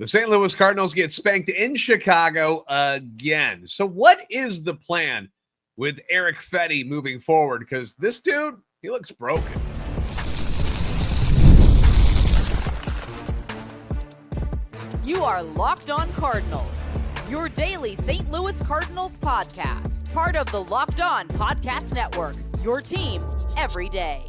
The St. Louis Cardinals get spanked in Chicago again. So what is the plan with Erick Fedde moving forward? Because this dude, he looks broken. You are Locked On Cardinals, your daily St. Louis Cardinals podcast. Part of the Locked On Podcast Network, your team every day.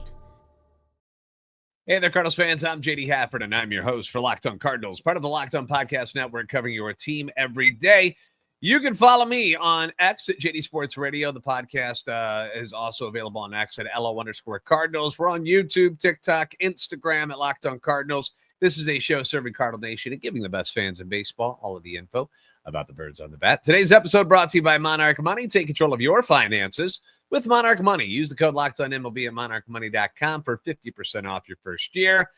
Hey there, Cardinals fans. I'm JD Hafford, and I'm your host for Locked On Cardinals, part of the Locked On Podcast Network, covering your team every day. You can follow me on X at JD Sports Radio. The podcast is also available on X at LO_Cardinals. We're on YouTube, TikTok, Instagram at Locked On Cardinals. This is a show serving Cardinal Nation and giving the best fans in baseball all of the info about the birds on the bat. Today's episode brought to you by Monarch Money. Take control of your finances with Monarch Money. Use the code LOCKEDONMLB at monarchmoney.com for 50% off your first year.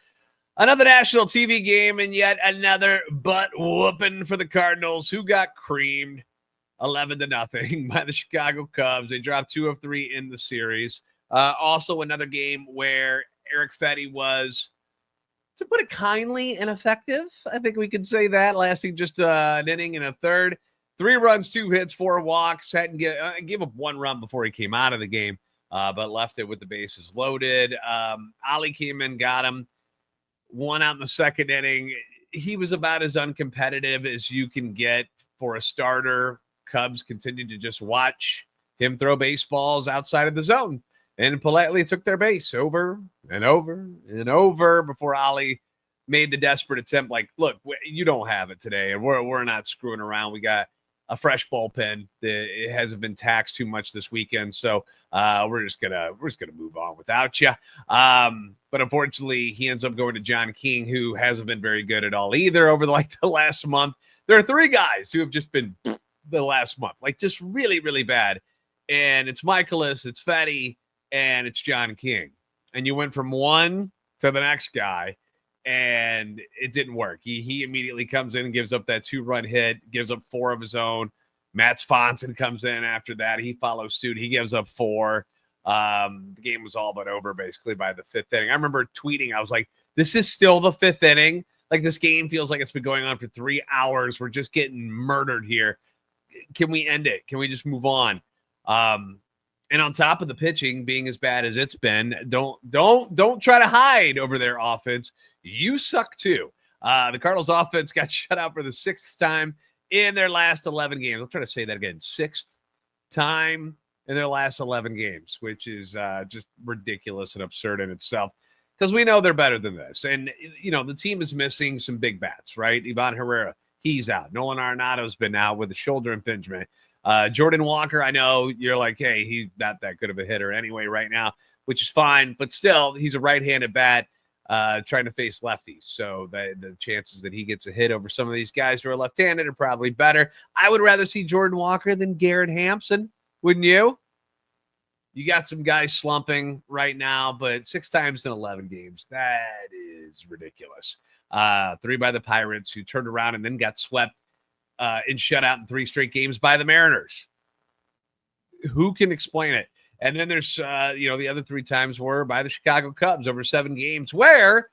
Another national TV game and yet another butt whooping for the Cardinals, who got creamed 11-0 by the Chicago Cubs. They dropped 2 of 3 in the series. Also another game where Erick Fedde was, to put it kindly, ineffective. I think we could say that, lasting just an inning and a third. 3 runs, 2 hits, 4 walks. Hadn't gave up 1 run before he came out of the game, but left it with the bases loaded. Ali came in, got him. 1 out in the second inning. He was about as uncompetitive as you can get for a starter. Cubs continued to just watch him throw baseballs outside of the zone and politely took their base over and over and over before Ali made the desperate attempt. Like, look, you don't have it today, and we're not screwing around. We got a fresh bullpen. It hasn't been taxed too much this weekend, so we're just gonna move on without you. But unfortunately, he ends up going to John King, who hasn't been very good at all either over the last month. There are 3 guys who have just been the last month, like just really, really bad. And it's Mikolas, it's Fedde, and it's John King. And you went from one to the next guy, and it didn't work. He immediately comes in and gives up that 2-run hit, gives up 4 of his own. Matt Swanson comes in after that. He follows suit. He gives up 4. The game was all but over basically by the 5th inning. I remember tweeting, I was like, this is still the 5th inning. Like, this game feels like it's been going on for 3 hours. We're just getting murdered here. Can we end it? Can we just move on? And on top of the pitching being as bad as it's been, don't try to hide over their offense. You suck too. The Cardinals offense got shut out for the 6th time in their last 11 games. I'll try to say that again. 6th time in their last 11 games, which is just ridiculous and absurd in itself, because we know they're better than this. And, you know, the team is missing some big bats, right? Ivan Herrera, he's out. Nolan Arenado's been out with a shoulder impingement. Jordan Walker, I know you're like, hey, he's not that good of a hitter anyway right now, which is fine. But still, he's a right-handed bat trying to face lefties. So the chances that he gets a hit over some of these guys who are left-handed are probably better. I would rather see Jordan Walker than Garrett Hampson, wouldn't you? You got some guys slumping right now, but 6 times in 11 games, that is ridiculous. 3 by the Pirates, who turned around and then got swept and shut out in 3 straight games by the Mariners. Who can explain it? And then there's, the other 3 times were by the Chicago Cubs over 7 games, where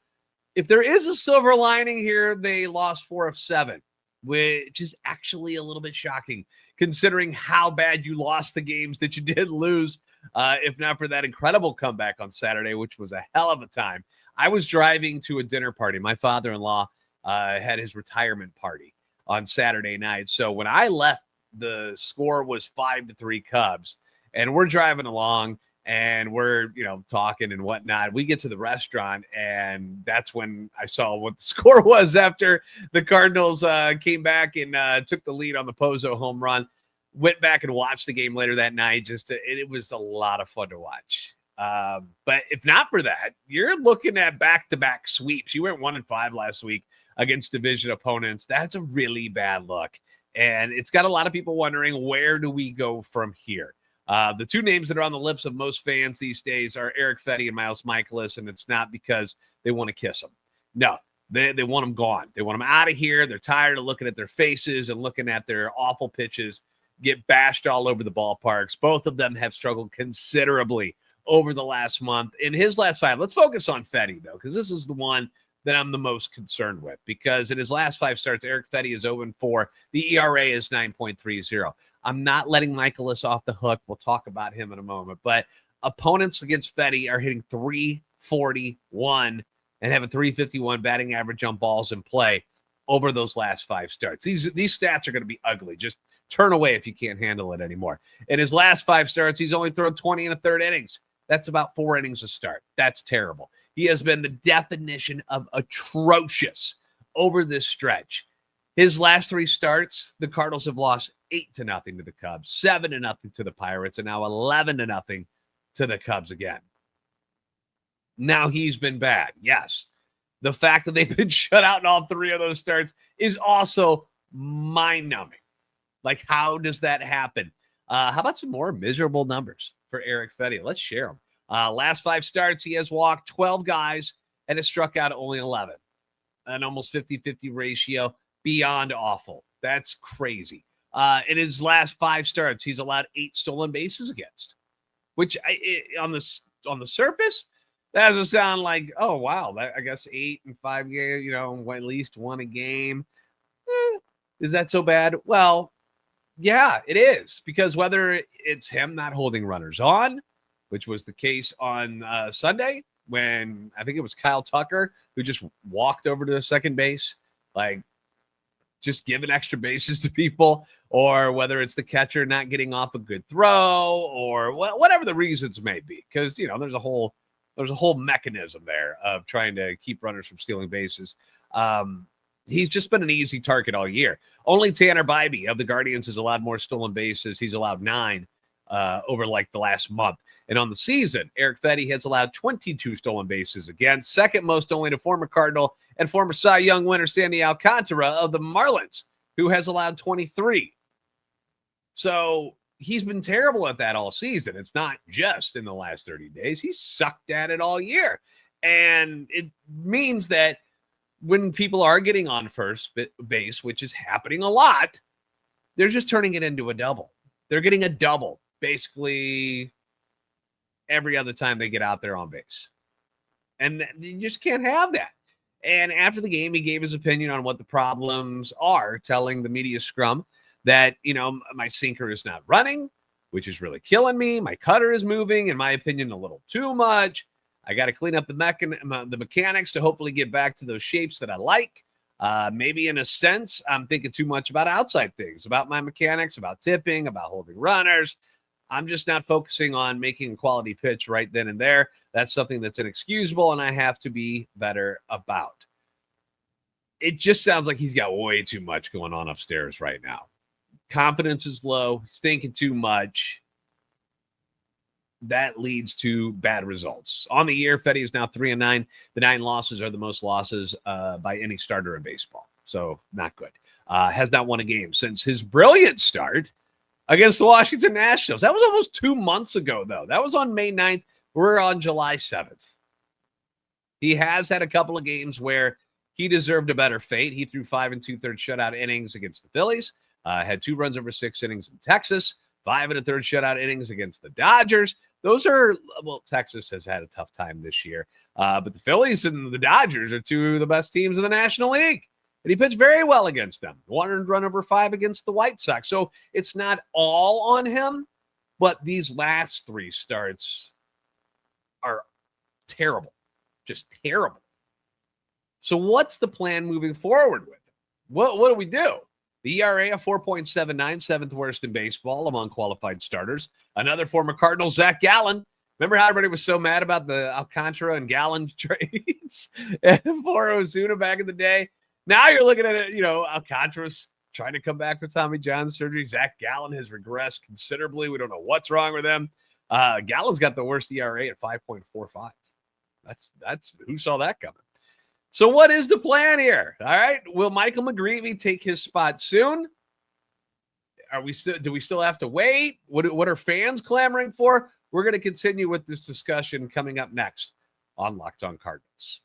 if there is a silver lining here, they lost 4 of 7, which is actually a little bit shocking considering how bad you lost the games that you did lose, if not for that incredible comeback on Saturday, which was a hell of a time. I was driving to a dinner party. My father-in-law had his retirement party on Saturday night. So when I left, the score was 5-3 Cubs, and we're driving along and we're, talking and whatnot. We get to the restaurant, and that's when I saw what the score was after the Cardinals came back and took the lead on the Pozo home run. Went back and watched the game later that night. It was a lot of fun to watch. But if not for that, you're looking at back-to-back sweeps. You went 1-5 last week against division opponents. That's a really bad look. And it's got a lot of people wondering, where do we go from here? The 2 names that are on the lips of most fans these days are Erick Fedde and Miles Mikolas, and it's not because they want to kiss them. No, they want them gone. They want them out of here. They're tired of looking at their faces and looking at their awful pitches get bashed all over the ballparks. Both of them have struggled considerably over the last month. In his last 5, let's focus on Fedde, though, because this is the one that I'm the most concerned with, because in his last 5 starts, Erick Fedde is 0-4. The ERA is 9.30. I'm not letting Mikolas off the hook. We'll talk about him in a moment. But opponents against Fedde are hitting .341 and have a .351 batting average on balls in play over those last 5 starts. These stats are going to be ugly. Just turn away if you can't handle it anymore. In his last 5 starts, he's only thrown 20 1/3 innings. That's about 4 innings a start. That's terrible. He has been the definition of atrocious over this stretch. His last 3 starts, the Cardinals have lost 8-0 to the Cubs, 7-0 to the Pirates, and now 11-0 to the Cubs again. Now he's been bad. Yes. The fact that they've been shut out in all 3 of those starts is also mind-numbing. Like, how does that happen? How about some more miserable numbers for Erick Fedde? Let's share them. Last 5 starts, he has walked 12 guys and has struck out only 11. An almost 50-50 ratio. Beyond awful. That's crazy. In his last 5 starts, he's allowed 8 stolen bases against, which on the surface, that doesn't sound like, oh, wow, I guess 8 and 5 games, at least 1 a game. Is that so bad? Well, yeah, it is, because whether it's him not holding runners on, which was the case on Sunday when I think it was Kyle Tucker who just walked over to the second base, like just giving extra bases to people, or whether it's the catcher not getting off a good throw, or whatever the reasons may be, because there's a whole mechanism there of trying to keep runners from stealing bases. He's just been an easy target all year. Only Tanner Bybee of the Guardians has allowed more stolen bases. He's allowed 9 over like the last month. And on the season, Erick Fedde has allowed 22 stolen bases against, second most only to former Cardinal and former Cy Young winner Sandy Alcantara of the Marlins, who has allowed 23. So he's been terrible at that all season. It's not just in the last 30 days. He's sucked at it all year. And it means that when people are getting on first base, which is happening a lot, they're just turning it into a double. They're getting a double basically every other time they get out there on base. And you just can't have that. And after the game, he gave his opinion on what the problems are, telling the media scrum that, my sinker is not running, which is really killing me. My cutter is moving, in my opinion, a little too much. I got to clean up the mechanics to hopefully get back to those shapes that I like. Maybe in a sense, I'm thinking too much about outside things, about my mechanics, about tipping, about holding runners. I'm just not focusing on making a quality pitch right then and there. That's something that's inexcusable, and I have to be better about. It just sounds like he's got way too much going on upstairs right now. Confidence is low. He's thinking too much. That leads to bad results. On the year, Fedde is now 3-9. The 9 losses are the most losses by any starter in baseball. So not good. Has not won a game since his brilliant start against the Washington Nationals. That was almost 2 months ago, though. That was on May 9th. We're on July 7th. He has had a couple of games where he deserved a better fate. He threw 5 2/3 shutout innings against the Phillies, had 2 runs over 6 innings in Texas, 5 1/3 shutout innings against the Dodgers. Those are, Texas has had a tough time this year. But the Phillies and the Dodgers are 2 of the best teams in the National League. And he pitched very well against them. 1 earned run over 5 against the White Sox. So it's not all on him, but these last 3 starts are terrible. Just terrible. So what's the plan moving forward with him? What do we do? The ERA of 4.79, 7th worst in baseball among qualified starters. Another former Cardinal, Zach Gallen. Remember how everybody was so mad about the Alcantara and Gallen trades for Ozuna back in the day? Now you're looking at it, Alcantara's trying to come back for Tommy John surgery. Zach Gallen has regressed considerably. We don't know what's wrong with him. Gallen's got the worst ERA at 5.45. That's who saw that coming? So what is the plan here? All right. Will Michael McGreevy take his spot soon? Do we still have to wait? What are fans clamoring for? We're going to continue with this discussion coming up next on Locked On Cardinals.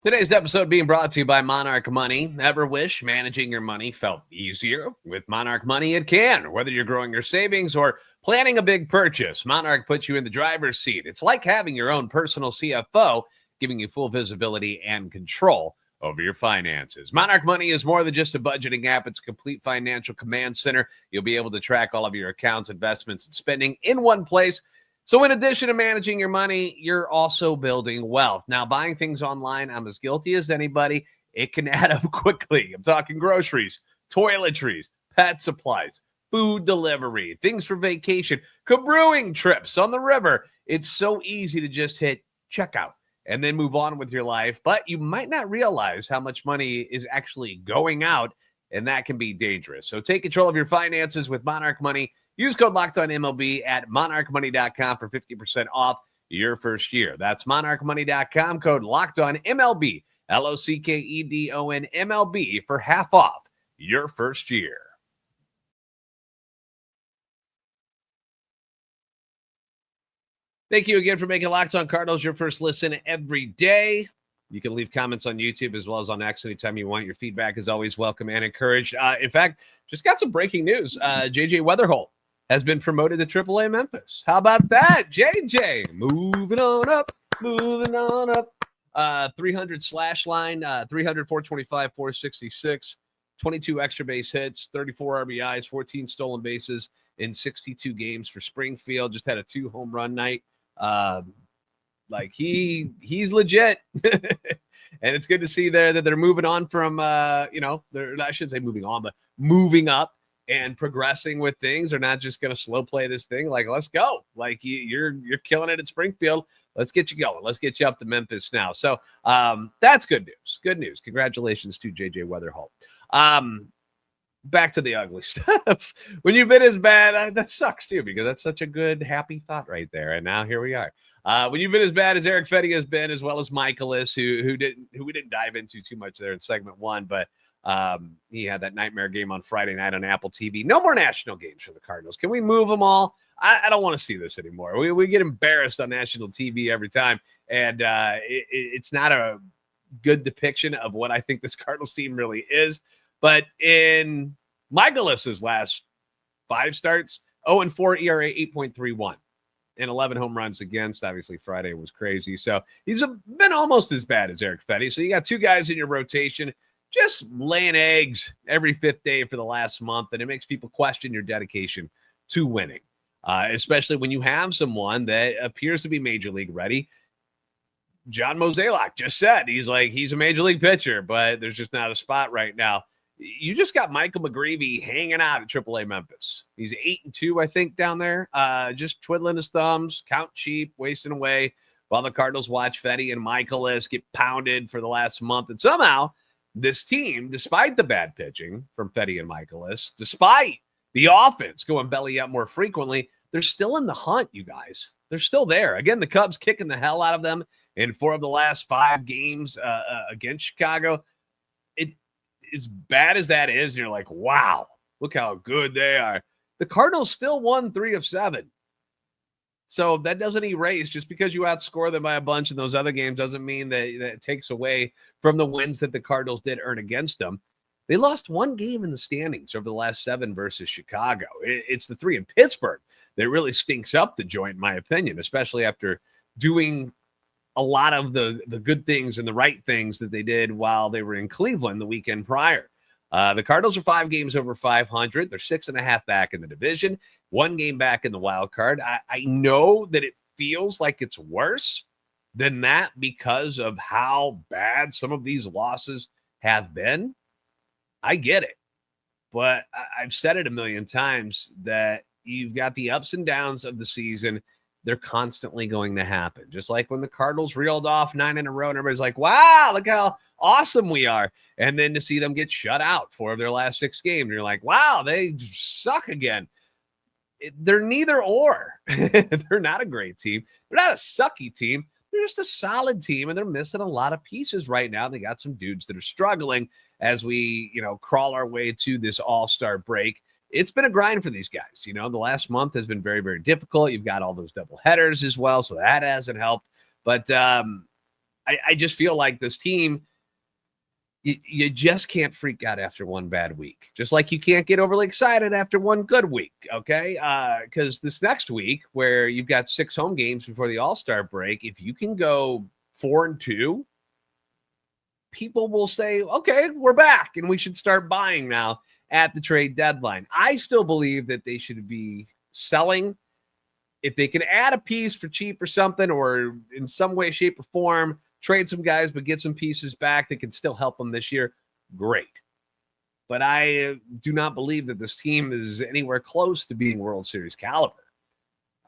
Today's episode being brought to you by Monarch Money. Ever wish managing your money felt easier? With Monarch Money, it can. Whether you're growing your savings or planning a big purchase, Monarch puts you in the driver's seat. It's like having your own personal CFO, giving you full visibility and control over your finances. Monarch Money is more than just a budgeting app. It's a complete financial command center. You'll be able to track all of your accounts, investments, and spending in one place. So in addition to managing your money, you're also building wealth. Now, buying things online, I'm as guilty as anybody. It can add up quickly. I'm talking groceries, toiletries, pet supplies, food delivery, things for vacation, cabrewing trips on the river. It's so easy to just hit checkout and then move on with your life. But you might not realize how much money is actually going out, and that can be dangerous. So take control of your finances with Monarch Money. Use code LOCKEDONMLB at monarchmoney.com for 50% off your first year. That's monarchmoney.com, code LOCKEDONMLB, LOCKEDONMLB for half off your first year. Thank you again for making Locked On Cardinals your first listen every day. You can leave comments on YouTube as well as on X anytime you want. Your feedback is always welcome and encouraged. In fact, just got some breaking news. JJ Wetherholt has been promoted to AAA Memphis. How about that, JJ? Moving on up, moving on up. 300 slash line, 300, 425, 466, 22 extra base hits, 34 RBIs, 14 stolen bases in 62 games for Springfield. Just had a 2 home run night. He's legit. And it's good to see there that they're moving on from, I shouldn't say moving on, but moving up and progressing with things. They're not just going to slow play this thing. Like, let's go. Like, you're killing it at Springfield. Let's get you going. Let's get you up to Memphis now. So that's good news. Good news. Congratulations to JJ Wetherholt. Back to the ugly stuff. When you've been as bad, that sucks too, because that's such a good, happy thought right there. And now here we are. When you've been as bad as Erick Fedde has been, as well as Mikolas, who we didn't dive into too much there in segment 1, but he had that nightmare game on Friday night on Apple TV. No more national games for the Cardinals. Can we move them all? I don't want to see this anymore. We get embarrassed on national TV every time, and it's not a good depiction of what I think this Cardinals team really is. But in Mikolas' last 5 starts, 0-4 ERA, 8.31, and 11 home runs against. Obviously, Friday was crazy. So he's been almost as bad as Erick Fedde. So you got 2 guys in your rotation just laying eggs every 5th day for the last month, and it makes people question your dedication to winning, especially when you have someone that appears to be major league ready. John Mozeliak just said he's a major league pitcher, but there's just not a spot right now. You just got Michael McGreevy hanging out at AAA Memphis. He's 8-2, I think, down there, just twiddling his thumbs, count sheep, wasting away, while the Cardinals watch Fedde and Mikolas get pounded for the last month. And somehow this team, despite the bad pitching from Fedde and Mikolas, despite the offense going belly up more frequently, they're still in the hunt, you guys. They're still there. Again, the Cubs kicking the hell out of them in 4 of the last 5 games against Chicago. As bad as that is, and you're like, wow, look how good they are. The Cardinals still won 3 of 7. So that doesn't erase, just because you outscore them by a bunch in those other games doesn't mean that it takes away from the wins that the Cardinals did earn against them. They lost 1 game in the standings over the last 7 versus Chicago. It's the 3 in Pittsburgh that really stinks up the joint, in my opinion, especially after doing a lot of the good things and the right things that they did while they were in Cleveland the weekend prior. The Cardinals are 5 games over 500. They're 6.5 back in the division, 1 game back in the wild card. I know that it feels like it's worse than that because of how bad some of these losses have been. I get it, but I've said it a million times that you've got the ups and downs of the season. They're constantly going to happen. Just like when the Cardinals reeled off 9 in a row and everybody's like, wow, look how awesome we are. And then to see them get shut out 4 of their last 6 games, you're like, wow, they suck again. They're neither or. They're not a great team. They're not a sucky team. They're just a solid team, and they're missing a lot of pieces right now. They got some dudes that are struggling as we, crawl our way to this all-star break. It's been a grind for these guys. The last month has been very, very difficult. You've got all those double headers as well, so that hasn't helped. But I just feel like this team, you just can't freak out after one bad week. Just like you can't get overly excited after one good week, okay? Because this next week, where you've got 6 home games before the All-Star break, if you can go 4-2, people will say, okay, we're back, and we should start buying now at the trade deadline. I still believe that they should be selling. If they can add a piece for cheap or something, or in some way, shape, or form, trade some guys, but get some pieces back that can still help them this year, great. But I do not believe that this team is anywhere close to being World Series caliber.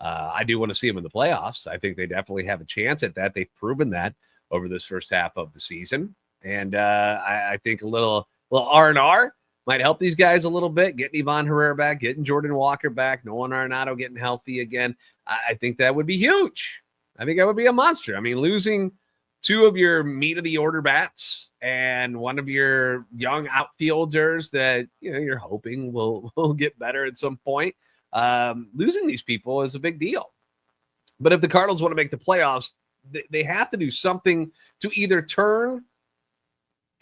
I do want to see them in the playoffs. I think they definitely have a chance at that. They've proven that over this first half of the season. And I think a little R&R might help these guys a little bit, getting Ivan Herrera back, getting Jordan Walker back, Nolan Arenado getting healthy again. I think that would be huge. I think that would be a monster. I mean, losing 2 of your meat-of-the-order bats and 1 of your young outfielders that you're hoping will get better at some point, losing these people is a big deal. But if the Cardinals want to make the playoffs, they have to do something to either turn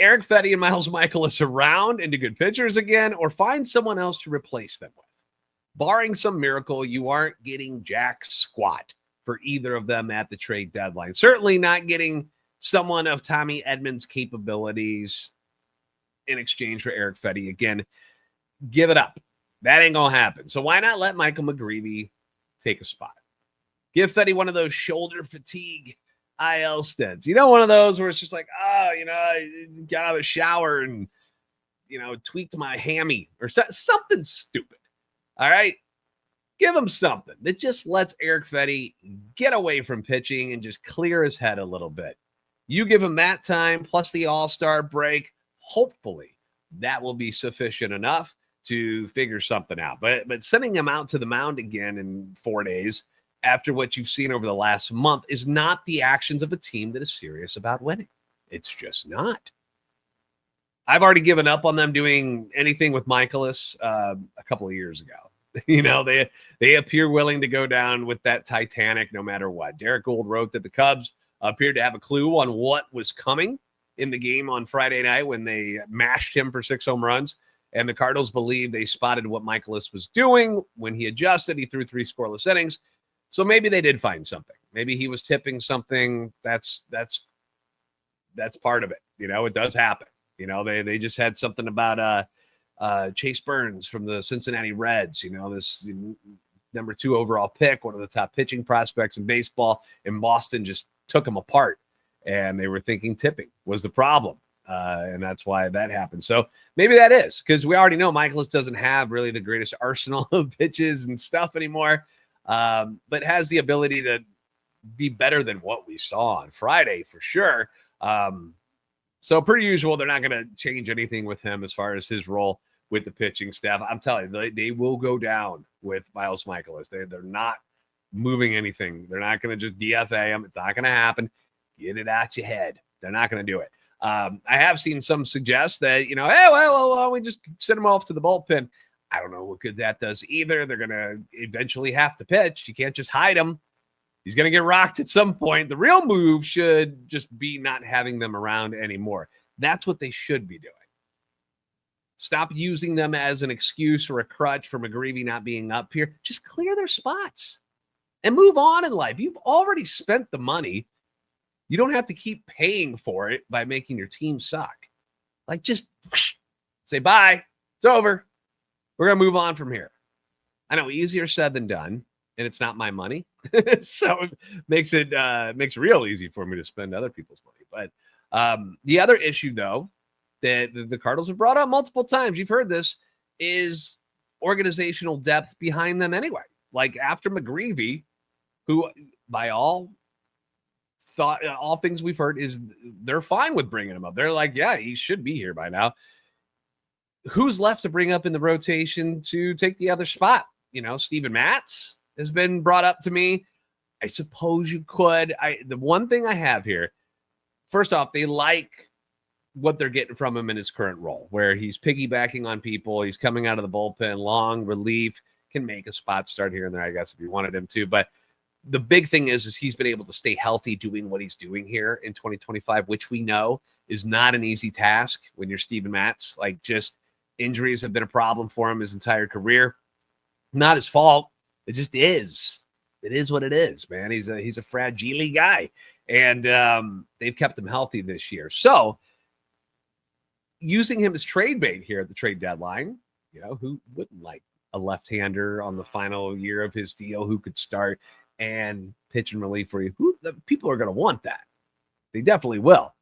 Erick Fedde and Miles Mikolas around into good pitchers again, or find someone else to replace them with. Barring some miracle, you aren't getting jack squat for either of them at the trade deadline. Certainly not getting someone of Tommy Edman's capabilities in exchange for Erick Fedde. Again, give it up. That ain't going to happen. So why not let Michael McGreevy take a spot? Give Fedde one of those shoulder fatigue IL stints. One of those where it's just like, I got out of the shower and, tweaked my hammy or something stupid. All right. Give him something that just lets Erick Fedde get away from pitching and just clear his head a little bit. You give him that time plus the All-Star break. Hopefully that will be sufficient enough to figure something out. But sending him out to the mound again in 4 days after what you've seen over the last month is not the actions of a team that is serious about winning. It's just not. I've already given up on them doing anything with Mikolas a couple of years ago. They appear willing to go down with that Titanic no matter what. Derek Gould wrote that the Cubs appeared to have a clue on what was coming in the game on Friday night when they mashed him for 6 home runs. And the Cardinals believe they spotted what Mikolas was doing. When he adjusted, he threw 3 scoreless innings. So maybe they did find something. Maybe he was tipping something. That's part of it. It does happen. They just had something about Chase Burns from the Cincinnati Reds, this number 2 overall pick, one of the top pitching prospects in baseball, and Boston just took him apart. And they were thinking tipping was the problem. And that's why that happened. So maybe that is, because we already know Mikolas doesn't have really the greatest arsenal of pitches and stuff anymore. But has the ability to be better than what we saw on Friday for sure. So per usual, they're not going to change anything with him as far as his role with the pitching staff. I'm telling you, they will go down with Miles Mikolas. They're not moving anything. They're not going to just DFA him. It's not going to happen. Get it out your head. They're not going to do it. I have seen some suggest that, hey, well, we just send him off to the bullpen. I don't know what good that does either. They're going to eventually have to pitch. You can't just hide him. He's going to get rocked at some point. The real move should just be not having them around anymore. That's what they should be doing. Stop using them as an excuse or a crutch for McGreevy not being up here. Just clear their spots and move on in life. You've already spent the money. You don't have to keep paying for it by making your team suck. Like, just say bye. It's over. We're going to move on from here. I know, easier said than done, and it's not my money. So it makes it real easy for me to spend other people's money. But the other issue, though, that the Cardinals have brought up multiple times, you've heard this, is organizational depth behind them anyway. Like after McGreevy, who by all things we've heard is they're fine with bringing him up. They're like, yeah, he should be here by now. Who's left to bring up in the rotation to take the other spot? Steven Matz has been brought up to me. I suppose you could. The one thing I have here, first off, they like what they're getting from him in his current role, where he's piggybacking on people. He's coming out of the bullpen, long relief, can make a spot start here and there, I guess, if you wanted him to. But the big thing is he's been able to stay healthy doing what he's doing here in 2025, which we know is not an easy task when you're Steven Matz. Like, just injuries have been a problem for him his entire career. Not his fault. It just is. It is what it is, man. He's a fragile guy, and they've kept him healthy this year. So using him as trade bait here at the trade deadline, who wouldn't like a left-hander on the final year of his deal who could start and pitch in relief for you? People are going to want that. They definitely will.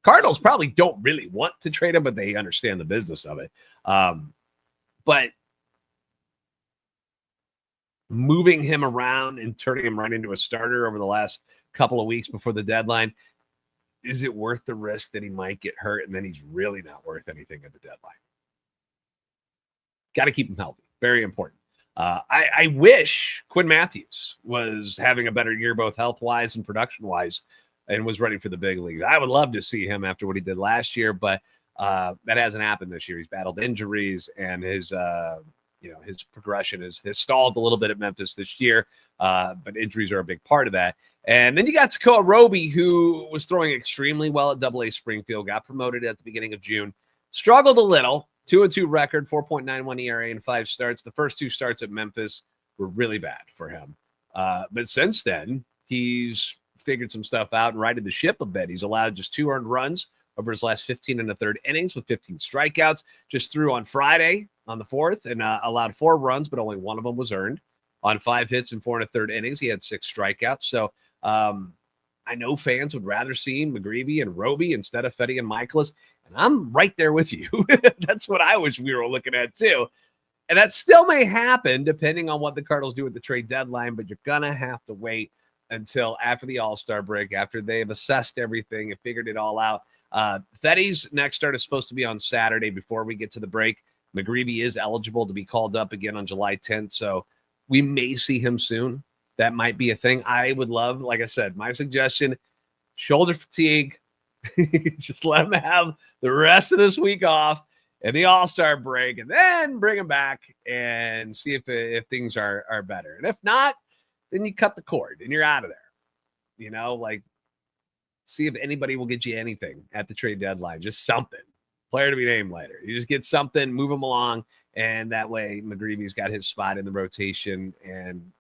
Cardinals probably don't really want to trade him, but they understand the business of it. But moving him around and turning him right into a starter over the last couple of weeks before the deadline, is it worth the risk that he might get hurt and then he's really not worth anything at the deadline? Got to keep him healthy. Very important. I wish Quinn Matthews was having a better year, both health-wise and production-wise, and was ready for the big leagues. I would love to see him after what he did last year, but that hasn't happened this year. He's battled injuries, and his progression has stalled a little bit at Memphis this year, but injuries are a big part of that. And then you got Tekoah Roby, who was throwing extremely well at AA Springfield, got promoted at the beginning of June, struggled a little, 2-2 record, 4.91 ERA in 5 starts. The first 2 starts at Memphis were really bad for him. But since then, he's figured some stuff out and righted the ship a bit. He's allowed just 2 earned runs over his last 15 and a third innings with 15 strikeouts. Just threw on Friday on the 4th and allowed 4 runs, but only 1 of them was earned. On 5 hits and 4 and a third innings, he had 6 strikeouts. So I know fans would rather see McGreevy and Roby instead of Fedde and Mikolas, and I'm right there with you. That's what I wish we were looking at too. And that still may happen depending on what the Cardinals do at the trade deadline, but you're going to have to wait until after the All-Star break, after they've assessed everything and figured it all out. Fedde's next start is supposed to be on Saturday before we get to the break. McGreevy is eligible to be called up again on July 10th, so we may see him soon. That might be a thing. I would love, like I said, my suggestion, shoulder fatigue. Just let him have the rest of this week off and the All-Star break, and then bring him back and see if things are better. And if not, then you cut the cord and you're out of there. See if anybody will get you anything at the trade deadline. Just something. Player to be named later. You just get something, move him along, and that way McGreevy's got his spot in the rotation, and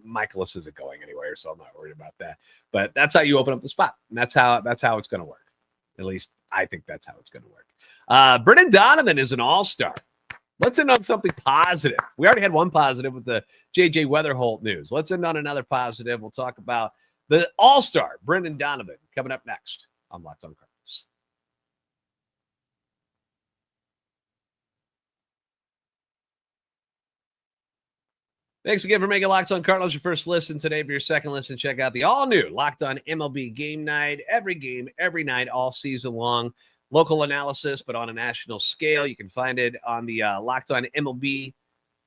Mikolas isn't going anywhere, so I'm not worried about that. But that's how you open up the spot, and that's how it's going to work. At least I think that's how it's going to work. Brendan Donovan is an all-star. Let's end on something positive. We already had one positive with the J.J. Wetherholt news. Let's end on another positive. We'll talk about the all-star, Brendan Donovan, coming up next on Locked On Cardinals. Thanks again for making Locked On Cardinals your first listen today. For your second listen, check out the all-new Locked On MLB Game Night. Every game, every night, all season long. Local analysis, but on a national scale. You can find it on the Locked On MLB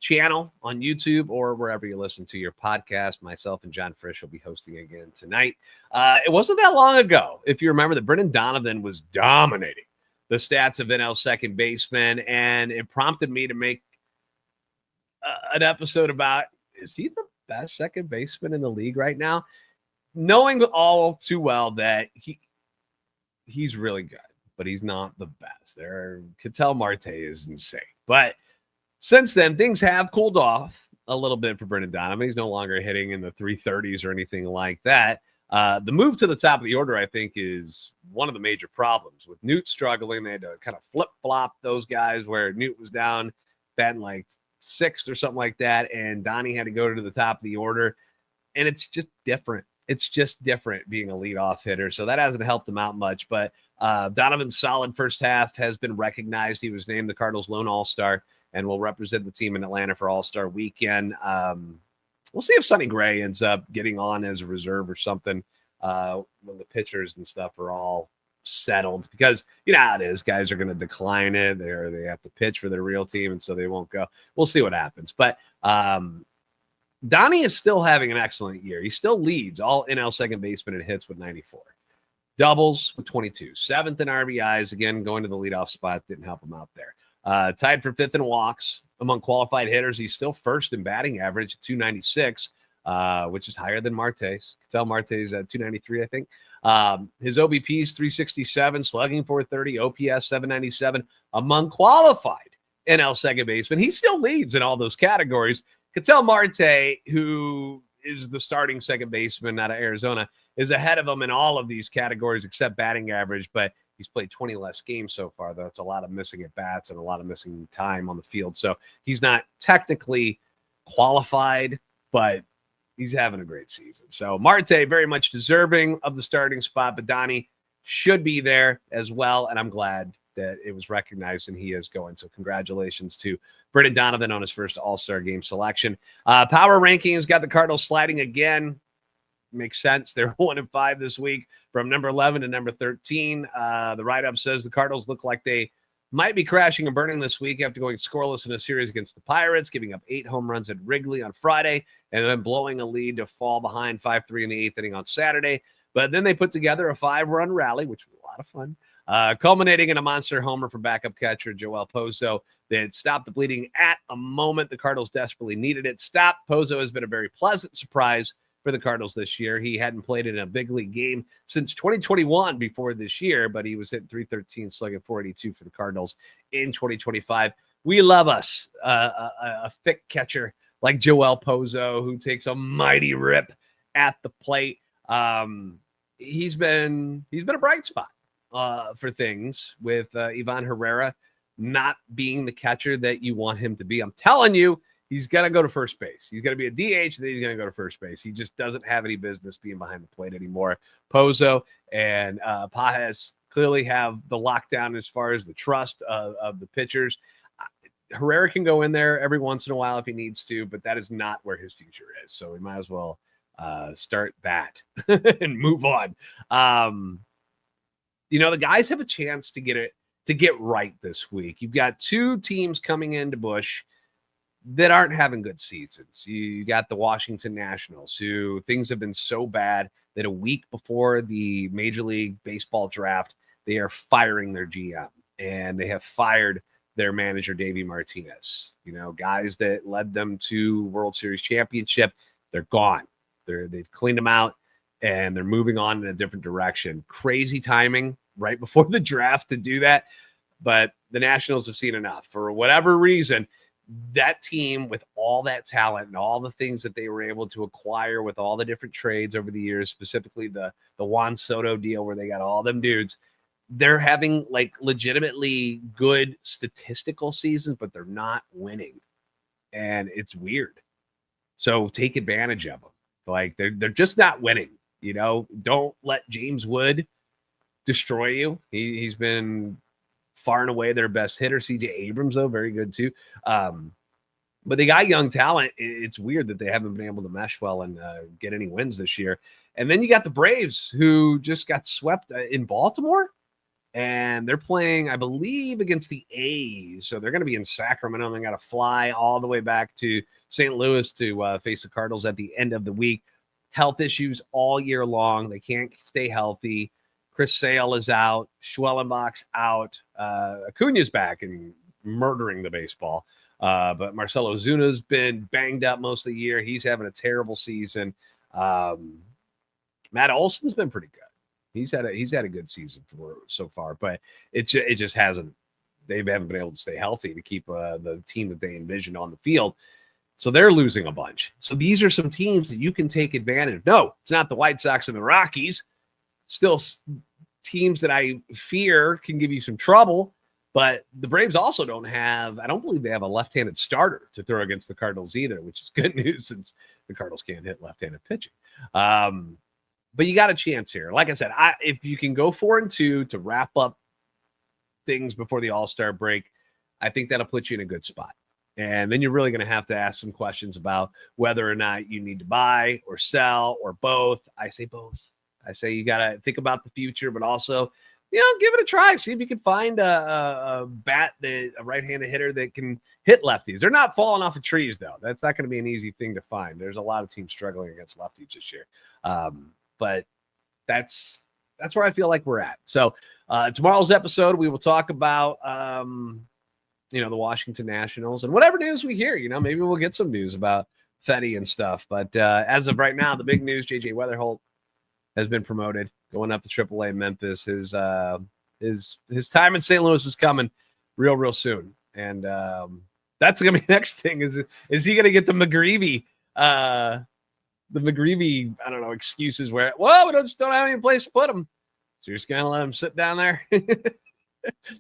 channel on YouTube or wherever you listen to your podcast. Myself and John Frisch will be hosting again tonight. It wasn't that long ago, if you remember, that Brendan Donovan was dominating the stats of NL second baseman, and it prompted me to make an episode about, is he the best second baseman in the league right now? Knowing all too well that he's really good, but he's not the best. Ketel Marte is insane. But since then, things have cooled off a little bit for Brendan Donovan. He's no longer hitting in the 330s or anything like that. The move to the top of the order, I think, is one of the major problems. With Newt struggling, they had to kind of flip-flop those guys where Newt was down, batting like 6th or something like that, and Donnie had to go to the top of the order, and it's just different. It's just different being a leadoff hitter, so that hasn't helped him out much. But Donovan's solid first half has been recognized. He was named the Cardinals' lone all-star and will represent the team in Atlanta for All-Star Weekend. We'll see if Sonny Gray ends up getting on as a reserve or something when the pitchers and stuff are all settled, because you know how it is. Guys are going to decline it. They have to pitch for their real team, and so they won't go. We'll see what happens. But Donnie is still having an excellent year. He still leads all NL second baseman in hits with 94. Doubles with 22. 7th in RBIs. Again, going to the leadoff spot didn't help him out there. Tied for 5th in walks among qualified hitters. He's still first in batting average at 296. which is higher than Marte's. Ketel Marte's at 293, I think. His OBP is 367, slugging 430, OPS 797 among qualified NL second baseman. He still leads in all those categories. Ketel Marte, who is the starting second baseman out of Arizona, is ahead of him in all of these categories except batting average, but he's played 20 less games so far. That's a lot of missing at bats and a lot of missing time on the field. So he's not technically qualified, but he's having a great season. So Marte very much deserving of the starting spot, but Donnie should be there as well, and I'm glad that it was recognized and he is going. So congratulations to Brendan Donovan on his first All-Star game selection. Power rankings got the Cardinals sliding again. Makes sense. They're 1-5 this week from number 11 to number 13. The write-up says the Cardinals look like they might be crashing and burning this week after going scoreless in a series against the Pirates, giving up 8 home runs at Wrigley on Friday, and then blowing a lead to fall behind 5-3 in the 8th inning on Saturday. But then they put together a 5-run rally, which was a lot of fun, culminating in a monster homer for backup catcher Joel Pozo that stopped the bleeding at a moment the Cardinals desperately needed it. Pozo has been a very pleasant surprise for the Cardinals this year. He hadn't played in a big league game since 2021 before this year, but he was hitting .313, slugging .482 for the Cardinals in 2025. We love us a thick catcher like Joel Pozo, who takes a mighty rip at the plate. He's been a bright spot for things with Ivan Herrera not being the catcher that you want him to be. I'm telling you, he's got to go to first base. He's going to be a DH, then he's going to go to first base. He just doesn't have any business being behind the plate anymore. Pozo and Pajes clearly have the lockdown as far as the trust of the pitchers. Herrera can go in there every once in a while if he needs to, but that is not where his future is. So we might as well start that and move on. The guys have a chance to get right this week. You've got 2 teams coming into Busch that aren't having good seasons. You got the Washington Nationals, who things have been so bad that a week before the Major League Baseball draft, they are firing their GM, and they have fired their manager, Davey Martinez. Guys that led them to World Series championship, they're gone. They've cleaned them out, and they're moving on in a different direction. Crazy timing right before the draft to do that, but the Nationals have seen enough. For whatever reason, that team with all that talent and all the things that they were able to acquire with all the different trades over the years, specifically the Juan Soto deal where they got all them dudes, they're having like legitimately good statistical seasons, but they're not winning. And it's weird. So take advantage of them. Like they're just not winning. Don't let James Wood destroy you. He's been far and away their best hitter. CJ Abrams, though, very good too. But they got young talent. It's weird that they haven't been able to mesh well and get any wins this year. And then you got the Braves, who just got swept in Baltimore. And they're playing, I believe, against the A's. So they're going to be in Sacramento, and they got to fly all the way back to St. Louis to face the Cardinals at the end of the week. Health issues all year long. They can't stay healthy. Chris Sale is out. Schwellenbach's out. Acuna's back and murdering the baseball. But Marcelo Zuna's been banged up most of the year. He's having a terrible season. Matt Olson's been pretty good. He's had a good season so far, but it just hasn't. They haven't been able to stay healthy to keep the team that they envisioned on the field. So they're losing a bunch. So these are some teams that you can take advantage of. No, it's not the White Sox and the Rockies. Still teams that I fear can give you some trouble. But the Braves also don't believe they have a left-handed starter to throw against the Cardinals either, which is good news since the Cardinals can't hit left-handed pitching. But you got a chance here. Like I said, if you can go 4-2 to wrap up things before the All-Star break, I think that'll put you in a good spot. And then you're really going to have to ask some questions about whether or not you need to buy or sell or both. I say both. I say you got to think about the future, but also, give it a try. See if you can find a right-handed hitter that can hit lefties. They're not falling off of trees, though. That's not going to be an easy thing to find. There's a lot of teams struggling against lefties this year. But that's where I feel like we're at. So tomorrow's episode, we will talk about, the Washington Nationals and whatever news we hear. Maybe we'll get some news about Fedde and stuff. But as of right now, the big news: JJ Wetherholt has been promoted, going up to AAA Memphis. His time in St. Louis is coming real soon, and that's gonna be the next thing. Is he gonna get the McGreevy? The McGreevy, I don't know, excuses where, well, we just don't have any place to put him. So you're just going to let him sit down there?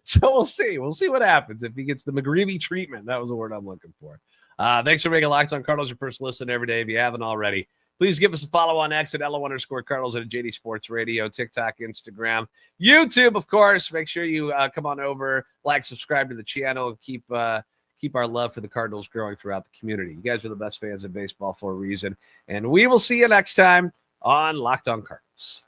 So we'll see. We'll see what happens if he gets the McGreevy treatment. That was the word I'm looking for. Thanks for making Locked On Cardinals your first listen every day. If you haven't already, please give us a follow on X at LO_Cardinals and at JD Sports Radio, TikTok, Instagram, YouTube, of course. Make sure you come on over, subscribe to the channel, keep our love for the Cardinals growing throughout the community. You guys are the best fans of baseball for a reason. And we will see you next time on Locked On Cardinals.